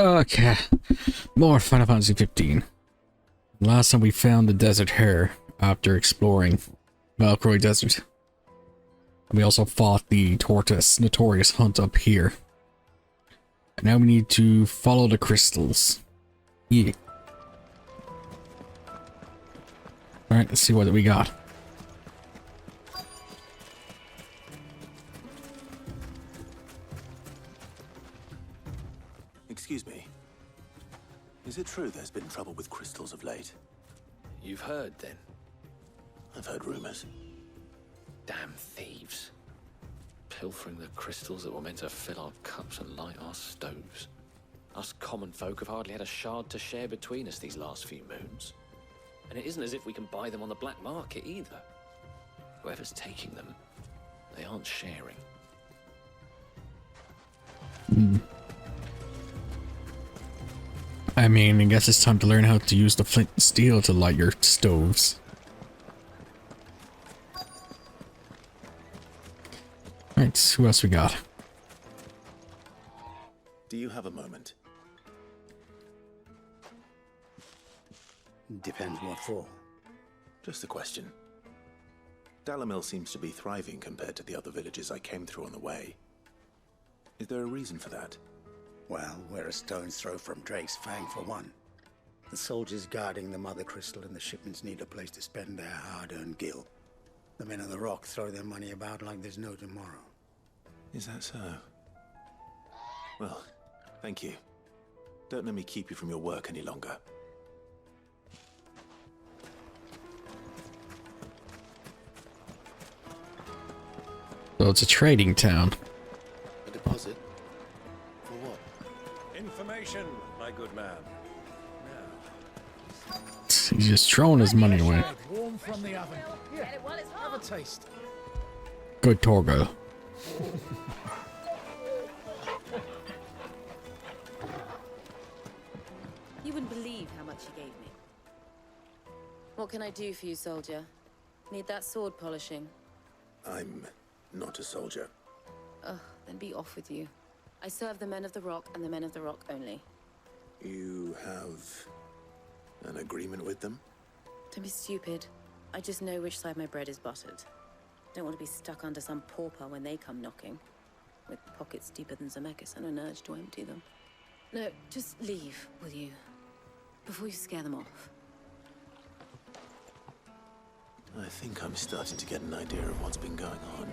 Okay, more Final Fantasy XV. Last time we found the Desert Hare after exploring Valkyrie Desert. And we also fought the Tortoise Notorious Hunt up here. And now we need to follow the Crytals. Yeah. Alright, let's see what we got. Excuse me. Is it true there's been trouble with crystals of late? You've heard, then? I've heard rumors. Damn thieves. Pilfering the crystals that were meant to fill our cups and light our stoves. Us common folk have hardly had a shard to share between us these last few moons. And it isn't as if we can buy them on the black market either. Whoever's taking them, they aren't sharing. I mean, I guess it's time to learn how to use the flint and steel to light your stoves. Alright, who else we got? Do you have a moment? Depends what for. Just a question. Dalimil seems to be thriving compared to the other villages I came through on the way. Is there a reason for that? Well, we're a stone's throw from Drakes Fang for one. The soldiers guarding the mother crystal and the shipments need a place to spend their hard-earned gil. The men of the rock throw their money about like there's no tomorrow. Is that so? Well, thank you. Don't let me keep you from your work any longer. So it's a trading town. A deposit? For what? Information, my good man. He's just throwing his money away. Warm from the oven. Here, have a taste. Good Torgo. You wouldn't believe how much he gave me. What can I do for you, soldier? Need that sword polishing? I'm not a soldier. Ugh, then be off with you. I serve the men of the rock and the men of the rock only. You have an agreement with them? Don't be stupid. I just know which side my bread is buttered. Don't want to be stuck under some pauper when they come knocking. With pockets deeper than Zemeckis and an urge to empty them. No, just leave, will you? Before you scare them off. I think I'm starting to get an idea of what's been going on.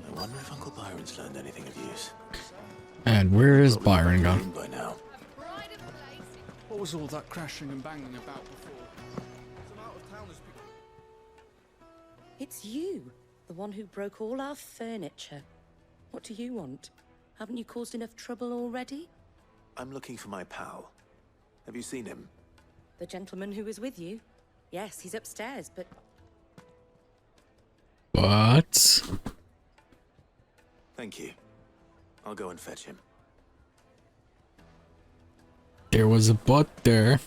I wonder if Uncle Byron's learned anything of use. And where is Probably Byron back gone? home by now. What was all that crashing and banging about before? Some out-of-towners. It's you, the one who broke all our furniture. What do you want? Haven't you caused enough trouble already? I'm looking for my pal. Have you seen him? The gentleman who was with you? Yes, he's upstairs, but What? Thank you. I'll go and fetch him. There was a butt there.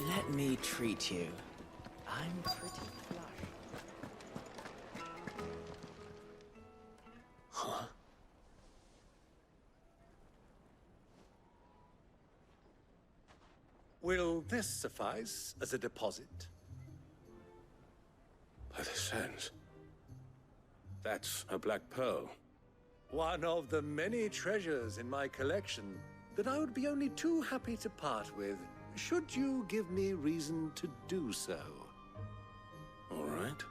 Let me treat you. I'm pretty flush. Huh? Will this suffice as a deposit? By the sands. That's a black pearl. One of the many treasures in my collection that I would be only too happy to part with, should you give me reason to do so. All right.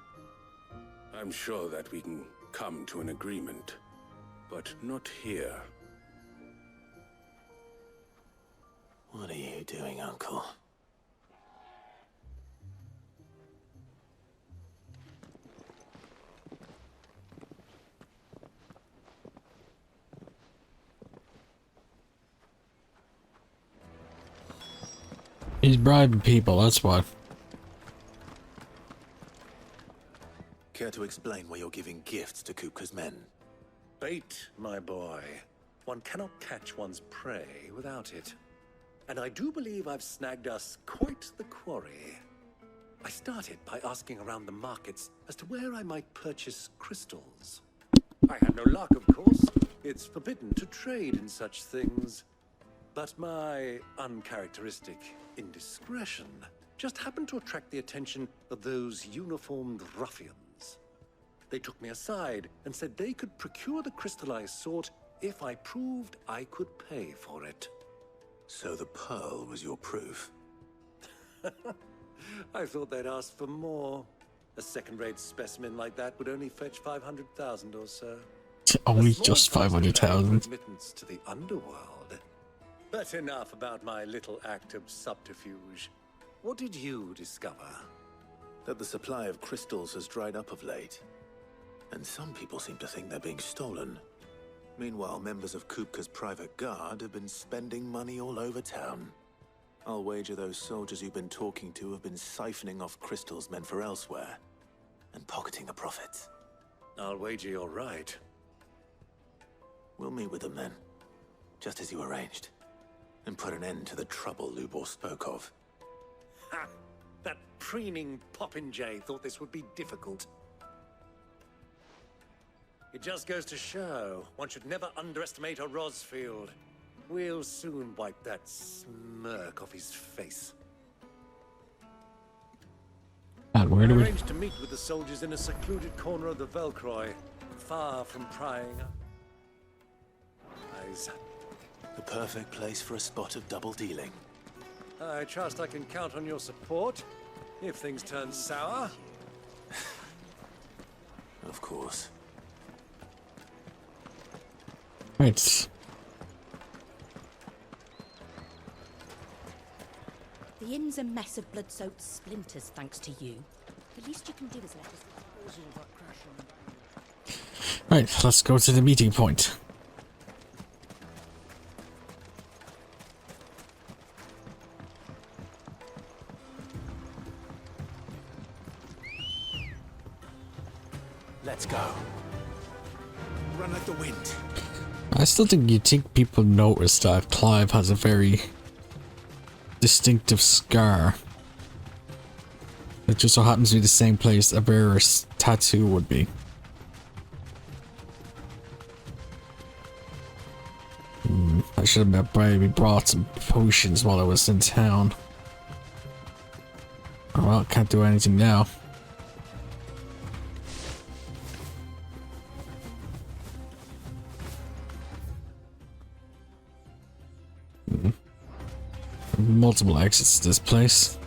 I'm sure that we can come to an agreement, but not here. What are you doing, Uncle? He's bribing people, that's what. Care to explain why you're giving gifts to Kupka's men? Bait, my boy. One cannot catch one's prey without it. And I do believe I've snagged us quite the quarry. I started by asking around the markets as to where I might purchase crystals. I had no luck, of course. It's forbidden to trade in such things. But my uncharacteristic indiscretion just happened to attract the attention of those uniformed ruffians. They took me aside and said they could procure the crystal I sought if I proved I could pay for it. So the pearl was your proof? I thought they'd ask for more. A second-rate specimen like that would only fetch 500,000 or so. Only A small just price to pay for 500,000. admittance to the underworld. But enough about my little act of subterfuge. What did you discover? That the supply of crystals has dried up of late. And some people seem to think they're being stolen. Meanwhile, members of Kupka's private guard have been spending money all over town. I'll wager those soldiers you've been talking to have been siphoning off crystals meant for elsewhere, and pocketing the profits. I'll wager you're right. We'll meet with them then, just as you arranged, and put an end to the trouble Lubor spoke of. Ha! That preening popinjay thought this would be difficult. It just goes to show, one should never underestimate a Rosfield. We'll soon wipe that smirk off his face. And where do I we... arranged to meet with the soldiers in a secluded corner of the Velcroy, far from prying eyes. The perfect place for a spot of double dealing. I trust I can count on your support, if things turn sour. Of course. Right. The inn's a mess of blood-soaked splinters, thanks to you. The least you can do is let us... Right, let's go to the meeting point. Let's go. Run like the wind. I still think people notice that Clive has a very distinctive scar. It just so happens to be the same place a bearer's tattoo would be. I should have maybe brought some potions while I was in town. Oh, well, can't do anything now. Multiple exits to this place.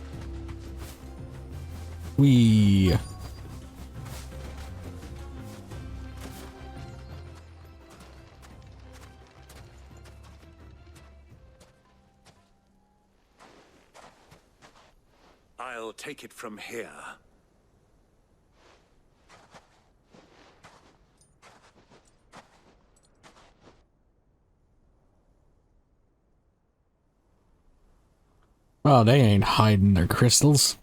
I'll take it from here. Oh, they ain't hiding their crystals.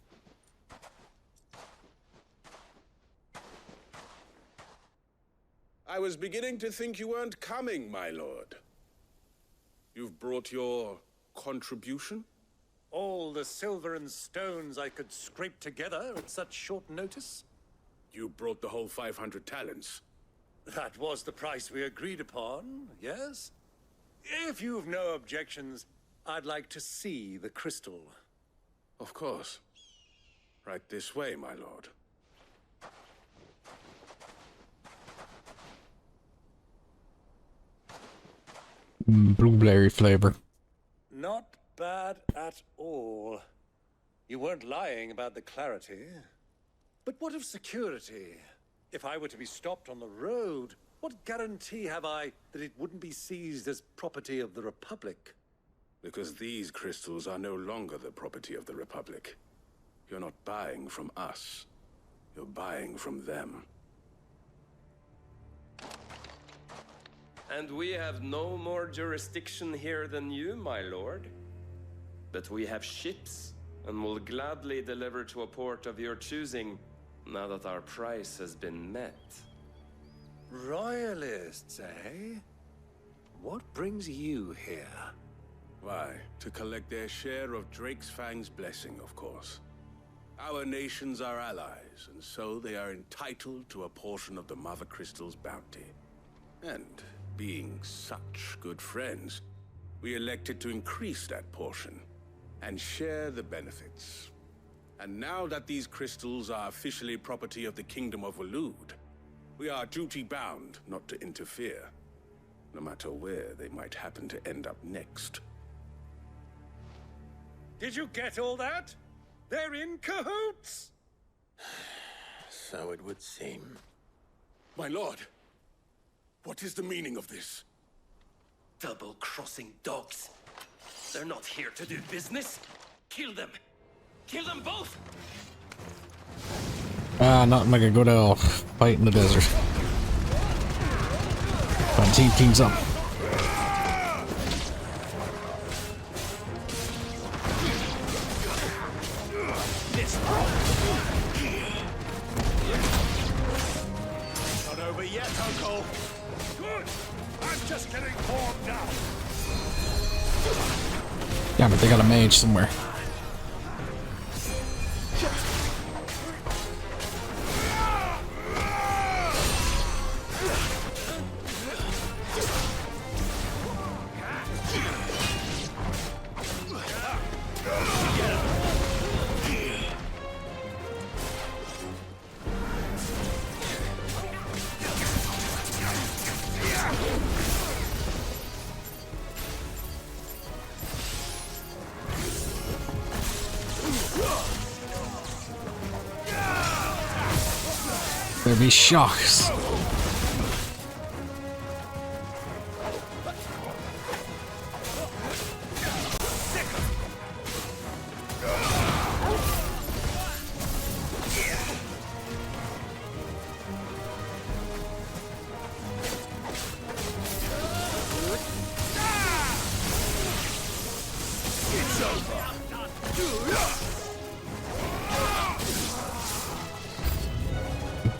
I was beginning to think you weren't coming, my lord. You've brought your contribution? All the silver and stones I could scrape together at such short notice? You brought the whole 500 talents. That was the price we agreed upon, yes? If you've no objections, I'd like to see the crystal. Of course. Right this way, my lord. Blueberry flavor. Not bad at all. You weren't lying about the clarity. But what of security? If I were to be stopped on the road, what guarantee have I that it wouldn't be seized as property of the Republic? Because these crystals are no longer the property of the Republic. You're not buying from us. You're buying from them. And we have no more jurisdiction here than you, my lord. But we have ships, and will gladly deliver to a port of your choosing, now that our price has been met. Royalists, eh? What brings you here? Why, to collect their share of Drakes Fang's blessing, of course. Our nations are allies, and so they are entitled to a portion of the Mother Crystal's bounty. And being such good friends, we elected to increase that portion and share the benefits. And now that these crystals are officially property of the Kingdom of Waloed, we are duty-bound not to interfere, no matter where they might happen to end up next. Did you get all that? They're in cahoots! So it would seem. My lord, what is the meaning of this? Double-crossing dogs. They're not here to do business. Kill them. Kill them both! Not like a good old fight in the desert. But teams up. Not over yet, Uncle. Good. I'm just getting warmed up. Yeah, but they got a mage somewhere. There'll be shocks.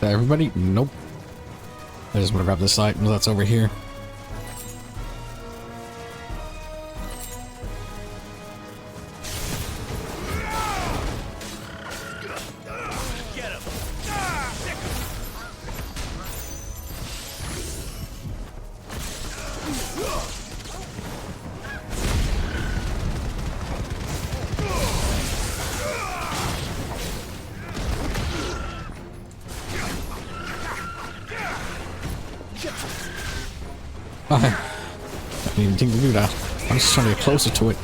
Everybody? Nope. I just want to grab this item that's over here. I didn't even think to do that. I'm just trying to get closer to it.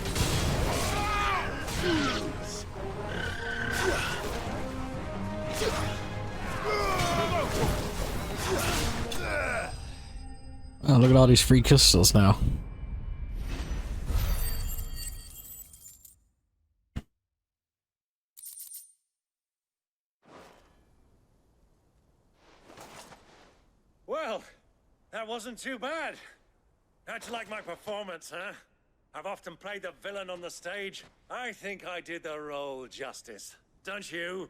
Oh, look at all these free crystals now. Well, that wasn't too bad. How'd you like my performance, huh? I've often played the villain on the stage. I think I did the role justice. Don't you?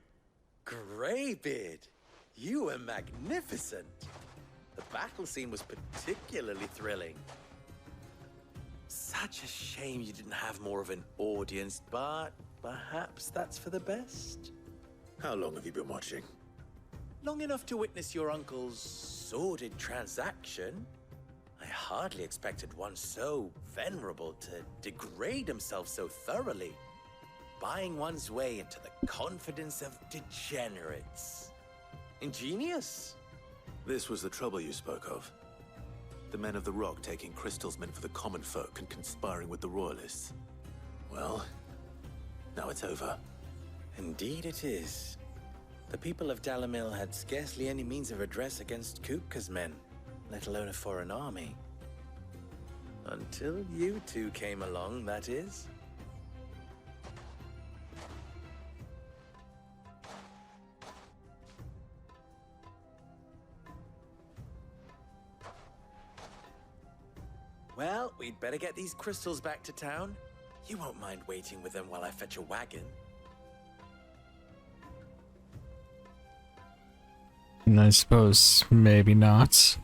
Greybeard, you were magnificent. The battle scene was particularly thrilling. Such a shame you didn't have more of an audience, but perhaps that's for the best. How long have you been watching? Long enough to witness your uncle's sordid transaction. I hardly expected one so venerable to degrade himself so thoroughly, buying one's way into the confidence of degenerates. Ingenious. This was the trouble you spoke of. The men of the Rock taking Crystals meant for the common folk and conspiring with the Royalists. Well, now it's over. Indeed it is. The people of Dalimil had scarcely any means of redress against Kupka's men, let alone a foreign army. Until you two came along, that is. Well, we'd better get these crystals back to town. You won't mind waiting with them while I fetch a wagon. I suppose maybe not.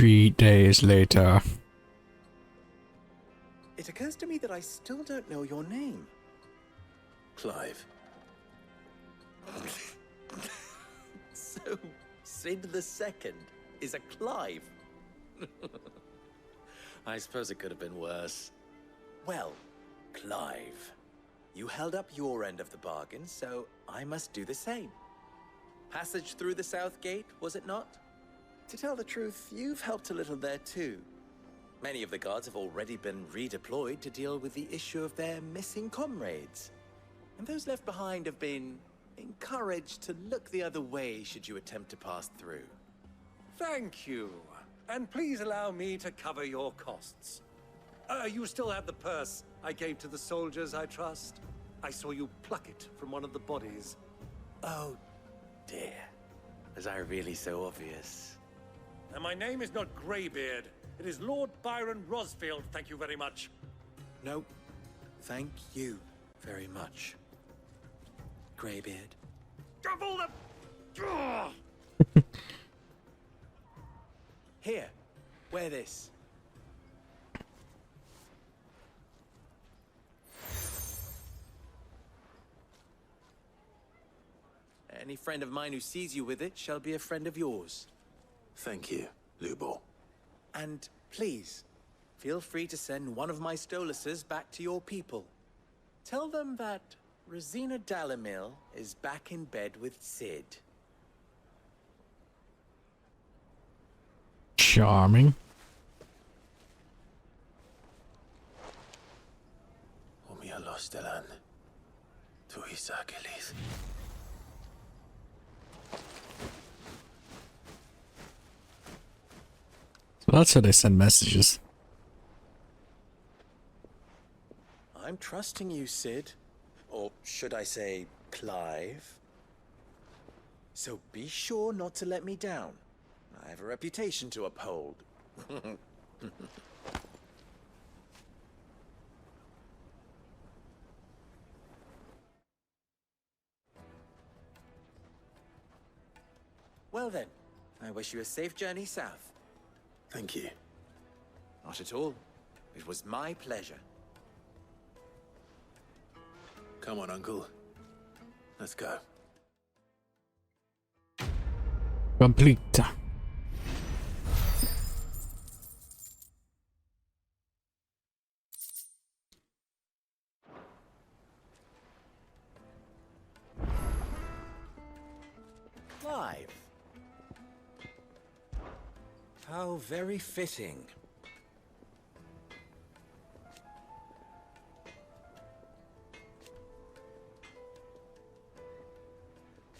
3 days later. It occurs to me that I still don't know your name. Clive. So, Sid the Second is a Clive? I suppose it could have been worse. Well, Clive, you held up your end of the bargain, so I must do the same. Passage through the South Gate, was it not? To tell the truth, you've helped a little there too. Many of the guards have already been redeployed to deal with the issue of their missing comrades. And those left behind have been encouraged to look the other way should you attempt to pass through. Thank you. And please allow me to cover your costs. You still have the purse I gave to the soldiers, I trust? I saw you pluck it from one of the bodies. Oh, dear. Was I really so obvious? And my name is not Greybeard. It is Lord Byron Rosfield, thank you very much. No, thank you very much, Greybeard. Double the... Here, wear this. Any friend of mine who sees you with it shall be a friend of yours. Thank you, Lubor. And please, feel free to send one of my Stoluses back to your people. Tell them that Rosina Dalimil is back in bed with Sid. Charming. Umia Lostelan. Tuisa Kelith. So that's how they send messages. I'm trusting you, Sid. Or should I say, Clive? So be sure not to let me down. I have a reputation to uphold. Well then, I wish you a safe journey south. Thank you. Not at all. It was my pleasure. Come on, Uncle. Let's go. Complete. Clive. How very fitting.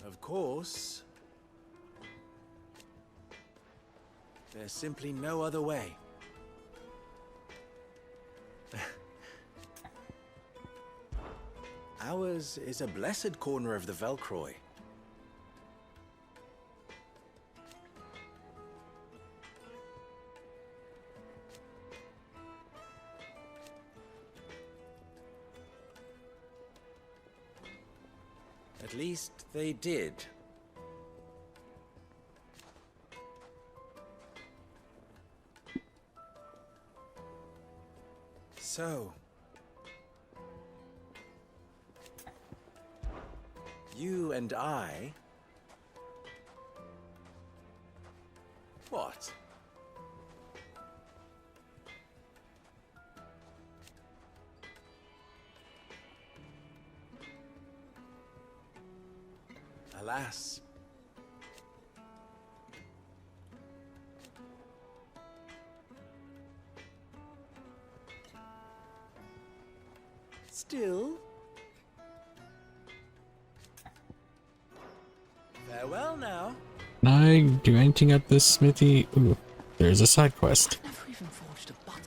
Of course, there's simply no other way. Ours is a blessed corner of the Velcroy. At least they did. So, you and I... What? Alas. Still. Farewell now. Can I do anything at this smithy? Ooh, there's a side quest. Never even forged a button.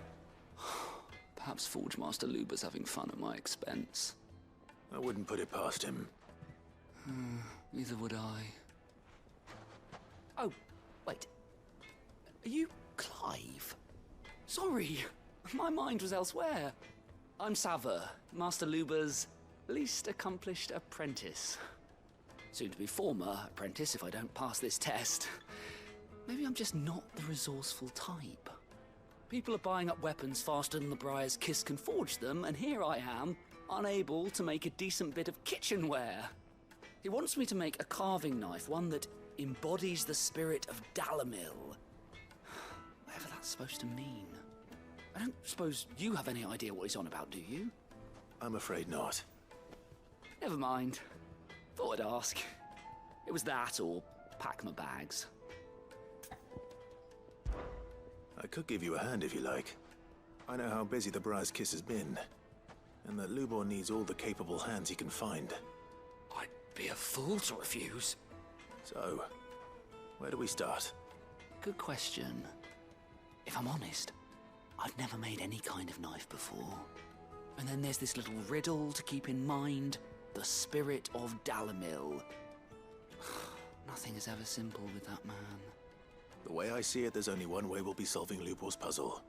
Perhaps Forge Master Luber's having fun at my expense. I wouldn't put it past him. Neither would I. Oh, wait. Are you Clive? Sorry, my mind was elsewhere. I'm Sava, Master Luber's least accomplished apprentice. Soon to be former apprentice if I don't pass this test. Maybe I'm just not the resourceful type. People are buying up weapons faster than the Briar's Kiss can forge them, and here I am, unable to make a decent bit of kitchenware. He wants me to make a carving knife, one that embodies the spirit of Dalimil. Whatever that's supposed to mean. I don't suppose you have any idea what he's on about, do you? I'm afraid not. Never mind. Thought I'd ask. It was that or pack my bags. I could give you a hand if you like. I know how busy the Briar's Kiss has been, and that Lubor needs all the capable hands he can find. I'd be a fool to refuse. So, where do we start? Good question. If I'm honest, I've never made any kind of knife before. And then there's this little riddle to keep in mind. The spirit of Dalimil. Nothing is ever simple with that man. The way I see it, there's only one way we'll be solving Lubor's puzzle.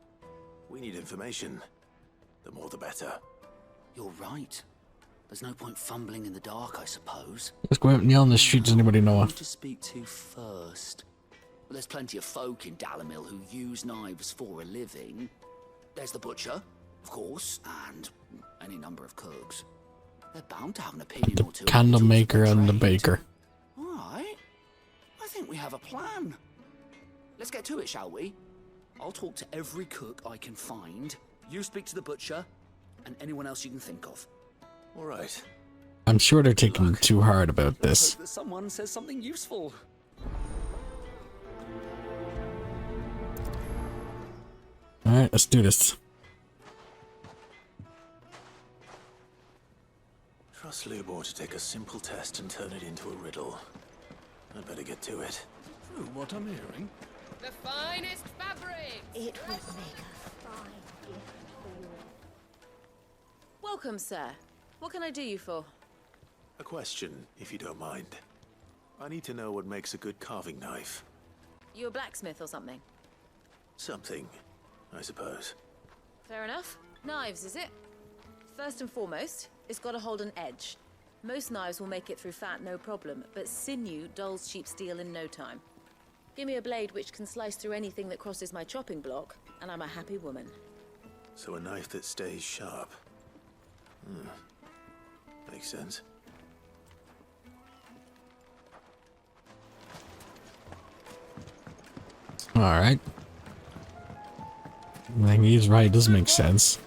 We need information. The more the better. You're right. There's no point fumbling in the dark, I suppose. Let's go out and yell on the street. Does anybody know Who it? to speak to first? Well, there's plenty of folk in Dalimil who use knives for a living. There's the butcher, of course, and any number of cooks. They're bound to have an opinion or two. Candle maker and the baker. All right. I think we have a plan. Let's get to it, shall we? I'll talk to every cook I can find. You speak to the butcher, and anyone else you can think of. All right. I'm sure they're taking too hard about this. Hope that someone says something useful. Alright, let's do this. Trust Lubor to take a simple test and turn it into a riddle. I'd better get to it. True what I'm hearing. The finest fabric! It would make a fine gift for... Welcome, sir. What can I do you for? A question, if you don't mind. I need to know what makes a good carving knife. You a blacksmith or something? Something, I suppose. Fair enough. Knives, is it? First and foremost, it's got to hold an edge. Most knives will make it through fat, no problem, but sinew dulls cheap steel in no time. Give me a blade which can slice through anything that crosses my chopping block, and I'm a happy woman. So a knife that stays sharp. Makes sense. Alright. I think he's right, it does make sense.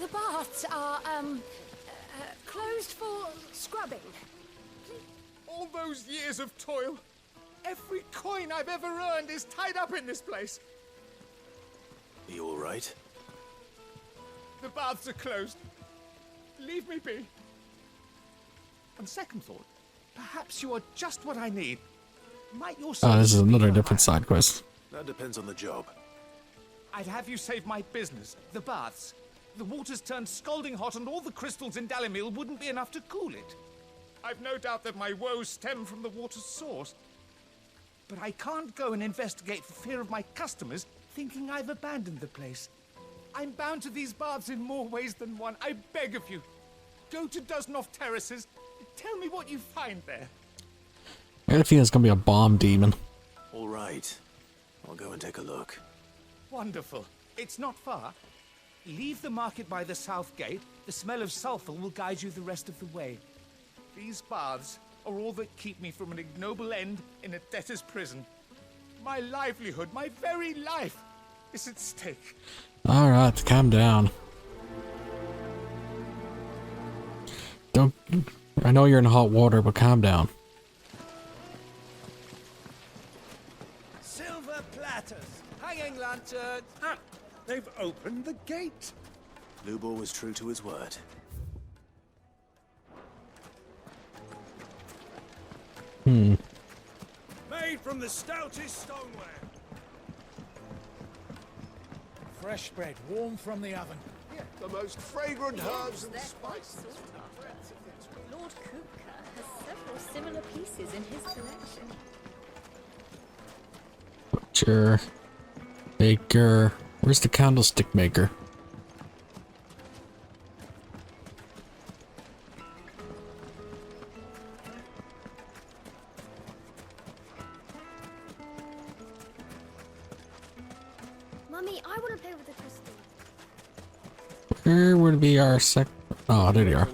The baths are, closed for scrubbing. All those years of toil, every coin I've ever earned is tied up in this place. Are you all right? The baths are closed. Leave me be. On second thought, perhaps you are just what I need. Might your Oh, this is services be another for different hire? side quest. That depends on the job. I'd have you save my business, the baths. The water's turned scalding hot and all the crystals in Dalimil wouldn't be enough to cool it. I've no doubt that my woes stem from the water's source. But I can't go and investigate for fear of my customers thinking I've abandoned the place. I'm bound to these baths in more ways than one. I beg of you. Go to Dusnoff Terraces. Tell me what you find there. I got a feeling it's gonna be a bomb demon. All right. I'll go and take a look. Wonderful. It's not far. Leave the market by the south gate. The smell of sulfur will guide you the rest of the way. These baths are all that keep me from an ignoble end in a debtor's prison. My livelihood, my very life, is at stake. Alright, calm down. Don't... I know you're in hot water, but calm down. Silver platters, hanging lanterns. Ah, they've opened the gate. Lubor was true to his word. Made from the stoutest stoneware. Fresh bread, warm from the oven. The most fragrant herbs and spices. Lord Kupka has several similar pieces in his collection. Butcher. Baker. Where's the candlestick maker? Mummy, I want to play with the crystal. Where would be our Oh, there they are.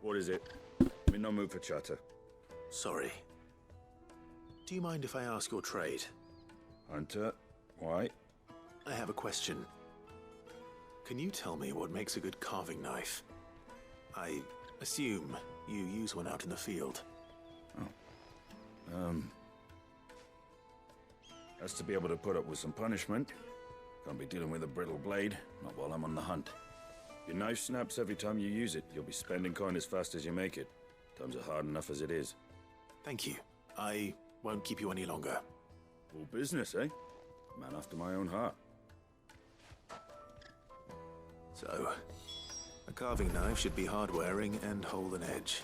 What is it? I'm in no mood for chatter. Sorry. Do you mind if I ask your trade? Hunter, why? I have a question. Can you tell me what makes a good carving knife? I assume you use one out in the field. Has to be able to put up with some punishment. Can't be dealing with a brittle blade, not while I'm on the hunt. Your knife snaps every time you use it. You'll be spending coin as fast as you make it. Times are hard enough as it is. Thank you. I won't keep you any longer. All business, eh? Man after my own heart. So, a carving knife should be hard-wearing and hold an edge.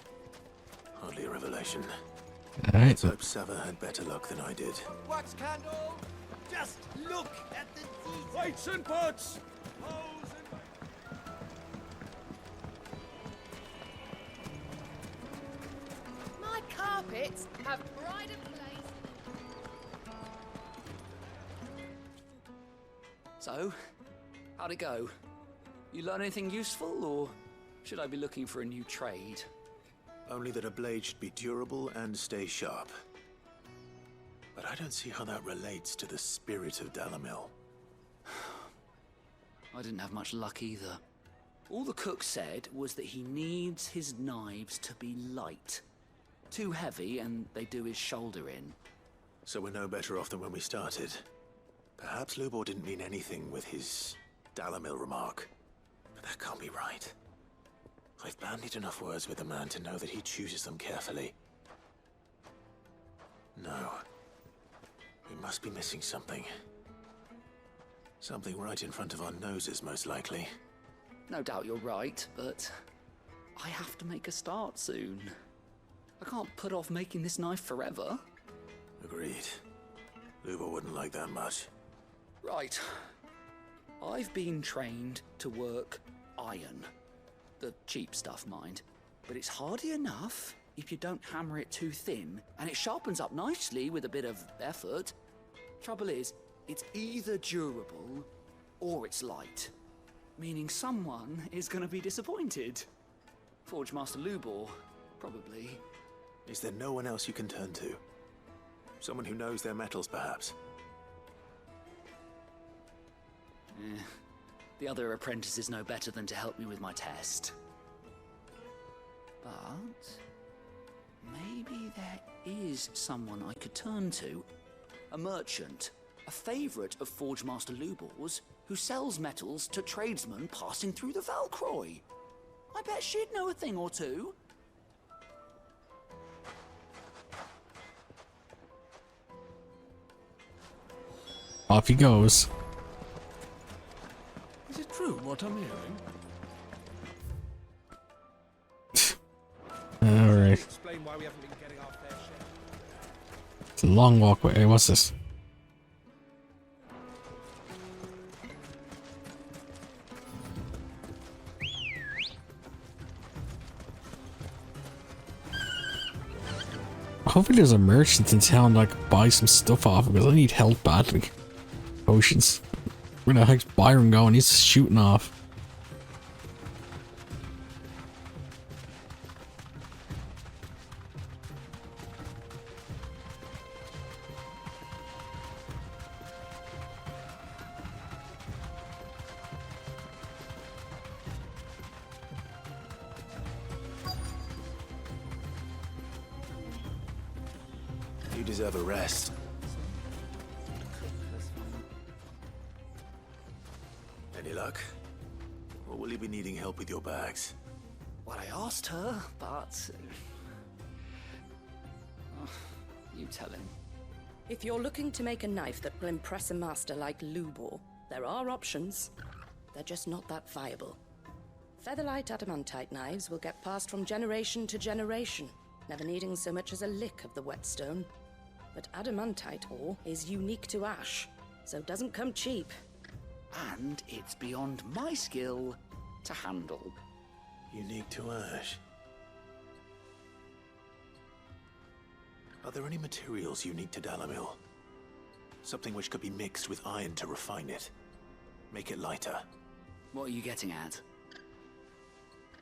Hardly a revelation. Alright. Let's hope Sava had better luck than I did. Wax candle! Just look at the details! Weights and pots! My carpets have pride of place. So, how'd it go? You learn anything useful, or should I be looking for a new trade? Only that a blade should be durable and stay sharp. But I don't see how that relates to the spirit of Dalimil. I didn't have much luck either. All the cook said was that he needs his knives to be light. Too heavy and they do his shoulder in. So we're no better off than when we started. Perhaps Lubor didn't mean anything with his Dalimil remark. But that can't be right. I've bandied enough words with the man to know that he chooses them carefully. No. We must be missing something. Something right in front of our noses, most likely. No doubt you're right, but I have to make a start soon. I can't put off making this knife forever. Agreed. Lubor wouldn't like that much. Right. I've been trained to work iron. The cheap stuff, mind. But it's hardy enough if you don't hammer it too thin, and it sharpens up nicely with a bit of effort. Trouble is, it's either durable or it's light. Meaning someone is going to be disappointed. Forge Master Lubor, probably. Is there no one else you can turn to? Someone who knows their metals, perhaps? The other apprentices know better than to help me with my test. But maybe there is someone I could turn to. A merchant, a favourite of Forge Master Lubor's, who sells metals to tradesmen passing through the Valcroy. I bet she'd know a thing or two. Off he goes. Is it true what I'm hearing? Alright. Explain why we haven't been getting our fair share. It's a long walkway. Hey, what's this? Hopefully there's a merchant in town that I could buy some stuff off because I need help badly. Potions. Where the heck's Byron going? He's shooting off. You deserve a rest. Any luck? Or will you be needing help with your bags? Well, I asked her, but... you tell him. If you're looking to make a knife that will impress a master like Lubor, there are options. They're just not that viable. Featherlight adamantite knives will get passed from generation to generation, never needing so much as a lick of the whetstone. But adamantite ore is unique to ash, so it doesn't come cheap. And it's beyond my skill to handle. Unique to ash. Are there any materials unique to Dalimil? Something which could be mixed with iron to refine it. Make it lighter. What are you getting at?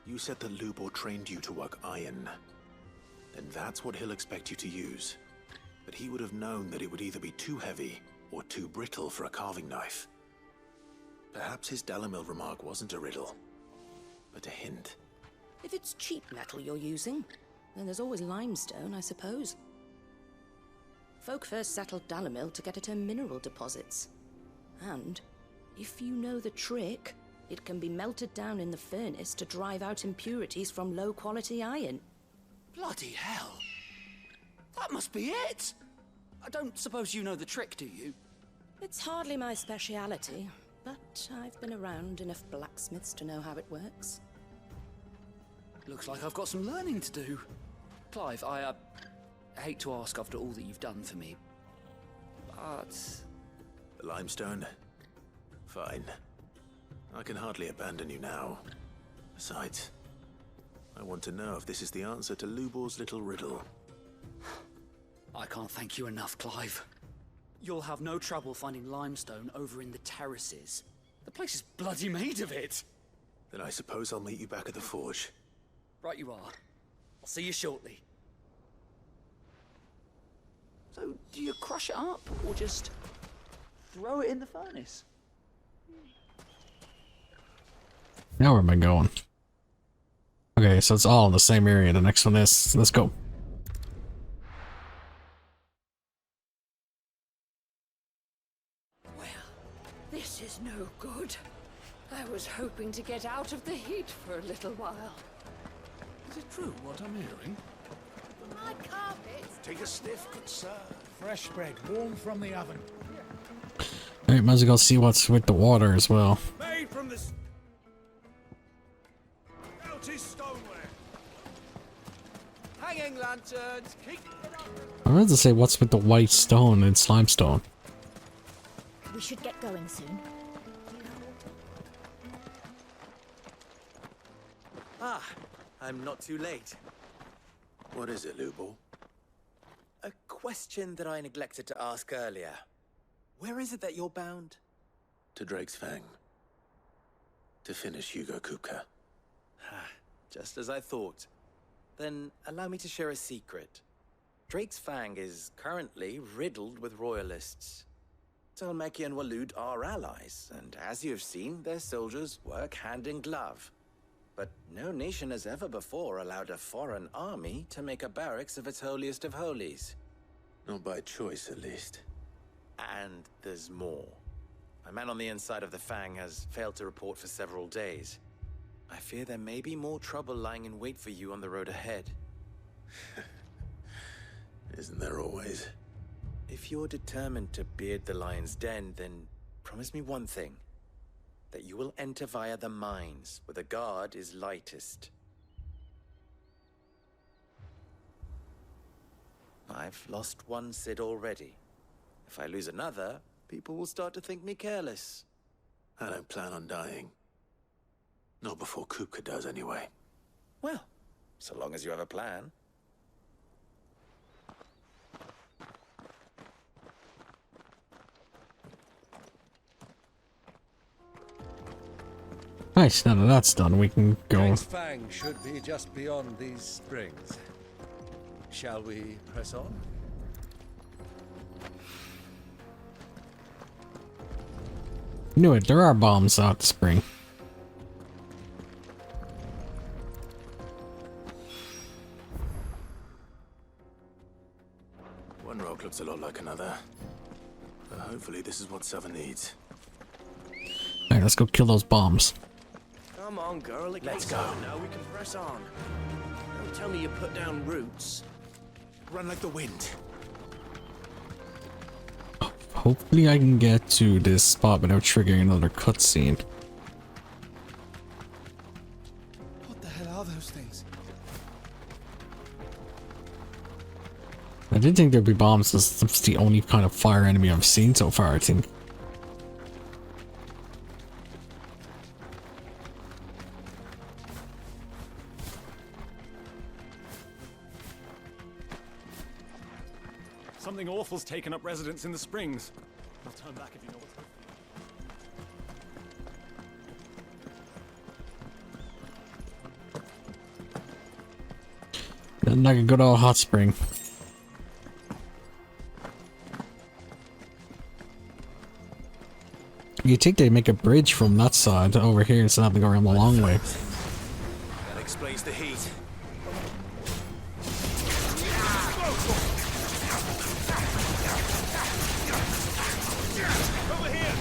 You said that Lubor trained you to work iron. Then that's what he'll expect you to use. But he would have known that it would either be too heavy or too brittle for a carving knife. Perhaps his Dalimil remark wasn't a riddle, but a hint. If it's cheap metal you're using, then there's always limestone, I suppose. Folk first settled Dalimil to get at her mineral deposits. And, if you know the trick, it can be melted down in the furnace to drive out impurities from low-quality iron. Bloody hell! That must be it! I don't suppose you know the trick, do you? It's hardly my speciality, but I've been around enough blacksmiths to know how it works. Looks like I've got some learning to do. Clive, I hate to ask after all that you've done for me, but... The limestone? Fine. I can hardly abandon you now. Besides, I want to know if this is the answer to Lubor's little riddle. I can't thank you enough, Clive. You'll have no trouble finding limestone over in the terraces. The place is bloody made of it. Then I suppose I'll meet you back at the forge. Right you are. I'll see you shortly. So, do you crush it up, or just throw it in the furnace? Now where am I going? Okay, so it's all in the same area. The next one is. Let's go. Well, this is no good. I was hoping to get out of the heat for a little while. Is it true what I'm hearing? My carpets. Take a sniff, good sir. Fresh bread, warm from the oven. Alright, might as well go see what's with the water as well. Made from this melted stoneware. Hanging lanterns, keep I wanted to say what's with the white stone and limestone. We should get going soon. Ah, I'm not too late. What is it, Lubor? A question that I neglected to ask earlier. Where is it that you're bound? To Drakes Fang. To finish Hugo Kupka. Just as I thought. Then allow me to share a secret. Drakes Fang is currently riddled with royalists. Talmeki and Waloed are allies, and as you have seen, their soldiers work hand in glove. But no nation has ever before allowed a foreign army to make a barracks of its holiest of holies. Not by choice, at least. And there's more. A man on the inside of the Fang has failed to report for several days. I fear there may be more trouble lying in wait for you on the road ahead. Isn't there always? If you're determined to beard the lion's den, then promise me one thing. That you will enter via the mines, where the guard is lightest. I've lost one Cid already. If I lose another, people will start to think me careless. I don't plan on dying. Not before Kupka does, anyway. Well, so long as you have a plan. Nice, now that that's done, we can go. Drakes Fang should be just beyond these springs. Shall we press on? Knew it, there are bombs out the spring. One rock looks a lot like another. But hopefully this is what Seven needs. Alright, let's go kill those bombs. Come on, girl. Let's go. Now we can press on. Don't tell me you put down roots. Run like the wind. Hopefully I can get to this spot without triggering another cutscene. What the hell are those things? I did think there'd be bombs, because it's the only kind of fire enemy I've seen so far, I think. Something awful's taken up residence in the springs. I'll turn back if you know what's good for you. Like a good old hot spring. You think they make a bridge from that side over here instead of having to go around the long way. That explains the heat. Over here!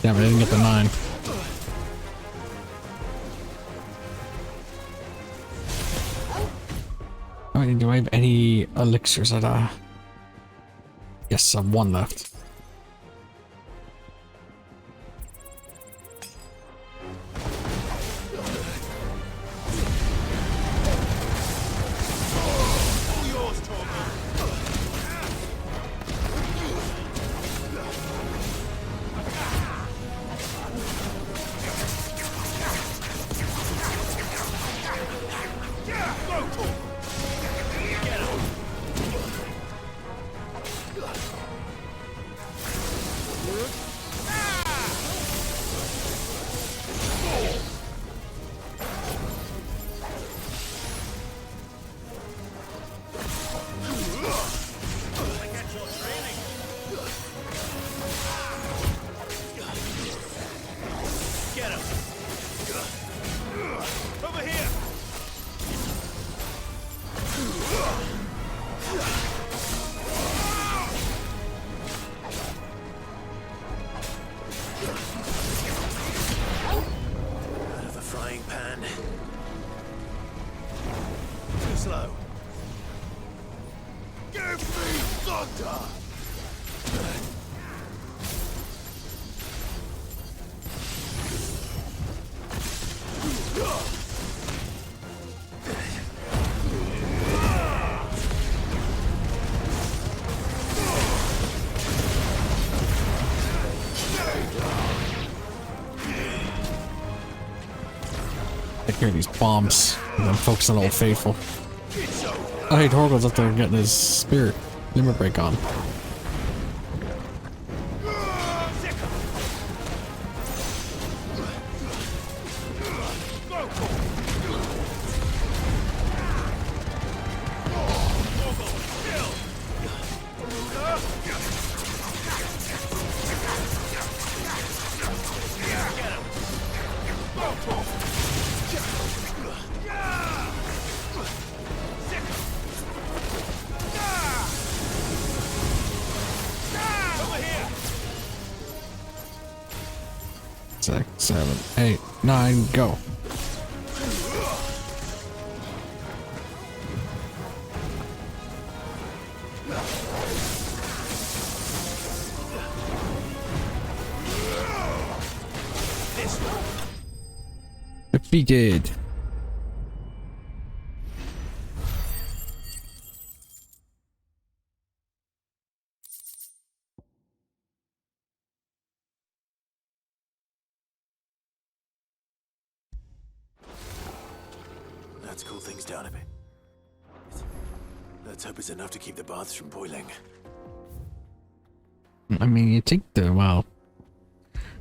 Damn it, I didn't get the 9. Alright, do I have any elixirs at Yes, I have 1 left. Take care of these bombs and then focus on Old Faithful. Oh, hey, Torgo's up there getting his spirit limit break on. Six, 7, 8, 9, go. Defeated. Let's cool things down a bit. Let's hope it's enough to keep the baths from boiling. I mean, you think the, well,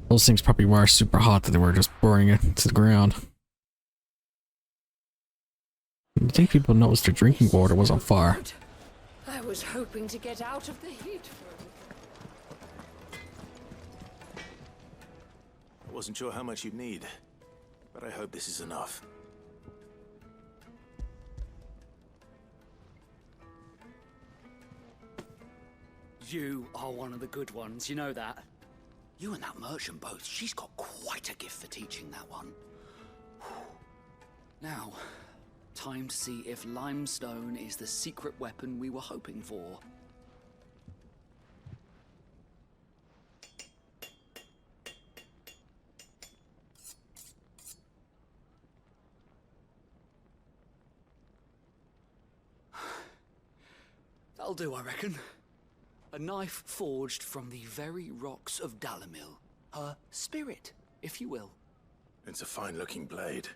those things probably were super hot that they were just burning it to the ground. You think people noticed their drinking water was on fire? I was hoping to get out of the heat for I wasn't sure how much you'd need, but I hope this is enough. You are one of the good ones, you know that? You and that merchant both. She's got quite a gift for teaching that one. Now, time to see if limestone is the secret weapon we were hoping for. That'll do, I reckon. A knife forged from the very rocks of Dalimil. Her spirit, if you will. It's a fine-looking blade.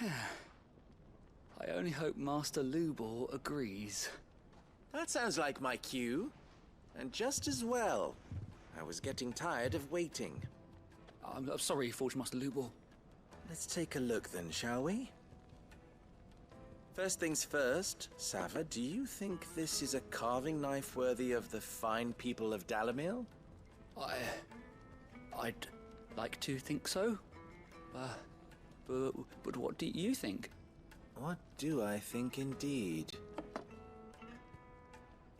I only hope Master Lubor agrees. That sounds like my cue. And just as well. I was getting tired of waiting. I'm sorry, Forge Master Lubor. Let's take a look then, shall we? First things first, Sava, do you think this is a carving knife worthy of the fine people of Dalimil? I'd like to think so. But what do you think? What do I think indeed?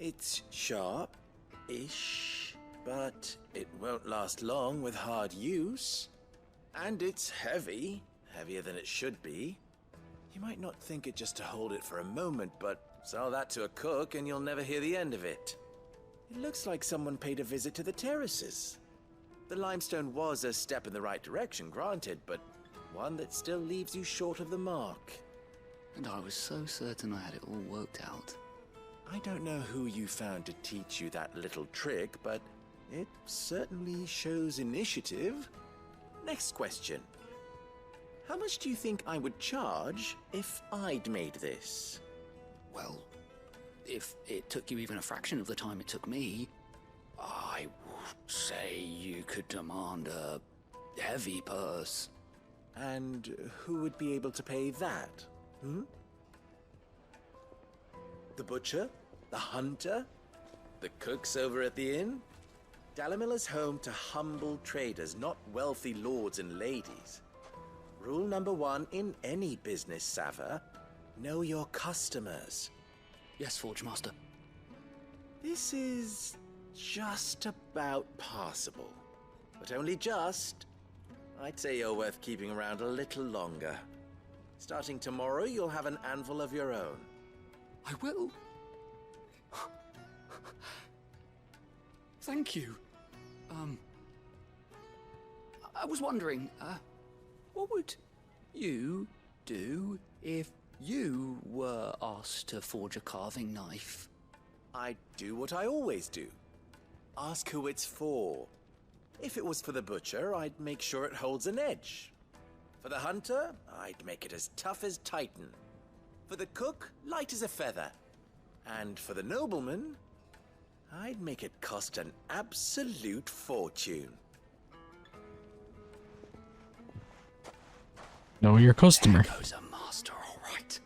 It's sharp-ish, but it won't last long with hard use. And it's heavy, heavier than it should be. You might not think it just to hold it for a moment, but sell that to a cook and you'll never hear the end of it. It looks like someone paid a visit to the terraces. The limestone was a step in the right direction, granted, but one that still leaves you short of the mark. And I was so certain I had it all worked out. I don't know who you found to teach you that little trick, but it certainly shows initiative. Next question. How much do you think I would charge if I'd made this? Well, if it took you even a fraction of the time it took me, I would say you could demand a heavy purse. And who would be able to pay that? The butcher? The hunter? The cooks over at the inn? Dalimil is home to humble traders, not wealthy lords and ladies. Rule number 1 in any business, Sava, know your customers. Yes, Forge Master. This is just about passable, but only just. I'd say you're worth keeping around a little longer. Starting tomorrow, you'll have an anvil of your own. I will. Thank you. I was wondering, what would you do if you were asked to forge a carving knife? I'd do what I always do. Ask who it's for. If it was for the butcher, I'd make sure it holds an edge. For the hunter, I'd make it as tough as Titan. For the cook, light as a feather. And for the nobleman, I'd make it cost an absolute fortune. Know your customer. There goes a master, all right.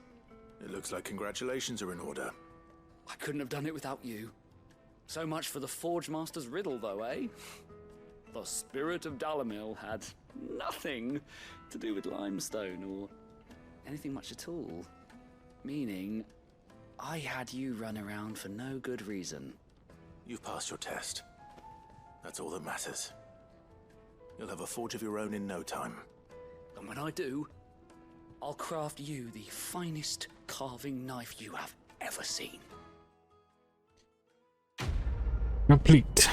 It looks like congratulations are in order. I couldn't have done it without you. So much for the Forge Master's riddle, though, eh? The spirit of Dalimil had nothing to do with limestone or anything much at all. Meaning, I had you run around for no good reason. You've passed your test. That's all that matters. You'll have a forge of your own in no time. And when I do, I'll craft you the finest carving knife you have ever seen. Complete.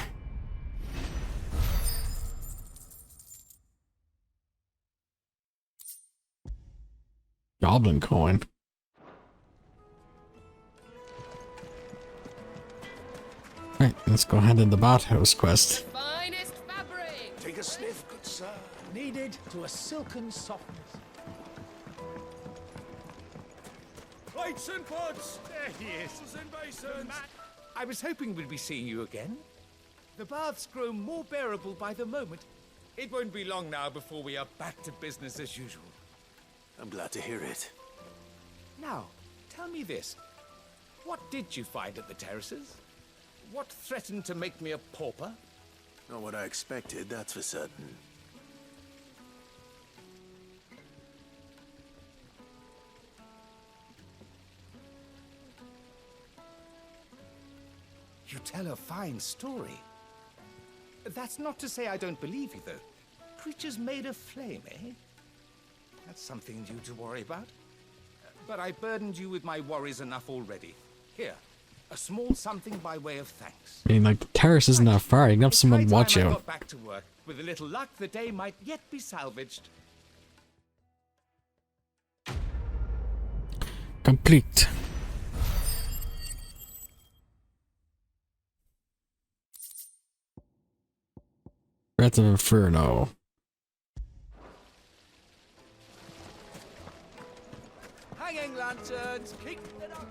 Goblin coin. Right, let's go ahead in the bathhouse quest. Finest fabric! Take a sniff, good sir. Kneaded to a silken softness. Plates and pots! There he is. And basins. I was hoping we'd be seeing you again. The baths grow more bearable by the moment. It won't be long now before we are back to business as usual. I'm glad to hear it. Now, tell me this. What did you find at the terraces? What threatened to make me a pauper? Not what I expected, that's for certain. You tell a fine story. That's not to say I don't believe you, though. Creatures made of flame, eh? That's something new to worry about. But I burdened you with my worries enough already. Here, a small something by way of thanks. I mean, like, the terrace isn't that far. You can have someone watch I out. got back to work. With a little luck, the day might yet be salvaged. Complete. Breath of Inferno. Hanging lanterns, keep it up.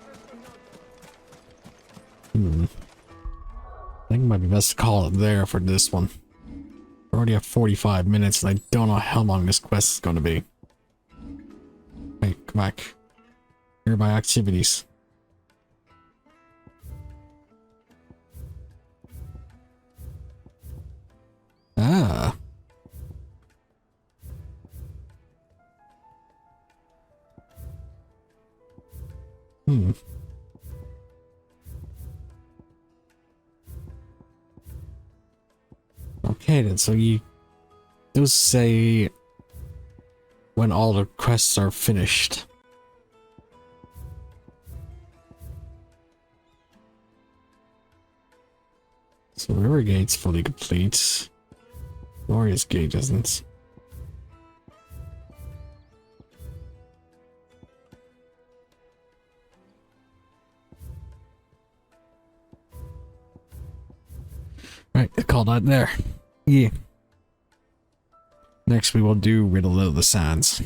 I think it might be best to call it there for this one. We already have 45 minutes and I don't know how long this quest is going to be. Hey, come back. Nearby activities. Ah. Okay then, so you do say when all the quests are finished. So River Gate's fully complete. Glorious Gate isn't. Right, I call that there. Yeah. Next we will do Riddle of the Sands.